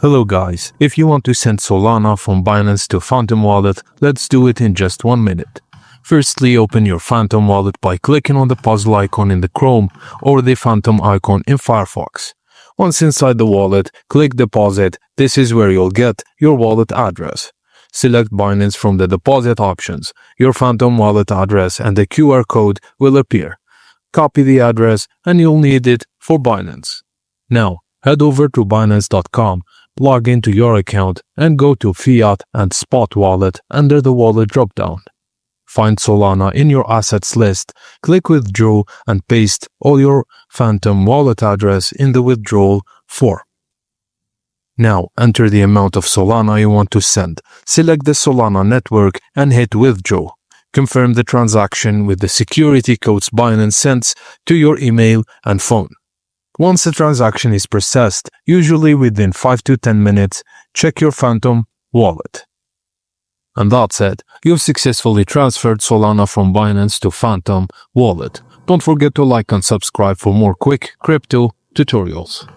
Hello guys, if you want to send Solana from Binance to Phantom Wallet, let's do it in just 1 minute. Firstly, open your Phantom Wallet by clicking on the puzzle icon in the Chrome or the Phantom icon in Firefox. Once inside the wallet, click Deposit. This is where you'll get your wallet address. Select Binance from the deposit options. Your Phantom Wallet address and the QR code will appear. Copy the address and you'll need it for Binance. Now, head over to Binance.com, log into your account and go to Fiat and Spot Wallet under the Wallet dropdown. Find Solana in your assets list, click Withdraw and paste all your Phantom Wallet address in the withdrawal form. Now, enter the amount of Solana you want to send. Select the Solana network and hit Withdraw. Confirm the transaction with the security codes Binance sends to your email and phone. Once the transaction is processed, usually within 5 to 10 minutes, check your Phantom Wallet. And that's it. You've successfully transferred Solana from Binance to Phantom Wallet. Don't forget to like and subscribe for more quick crypto tutorials.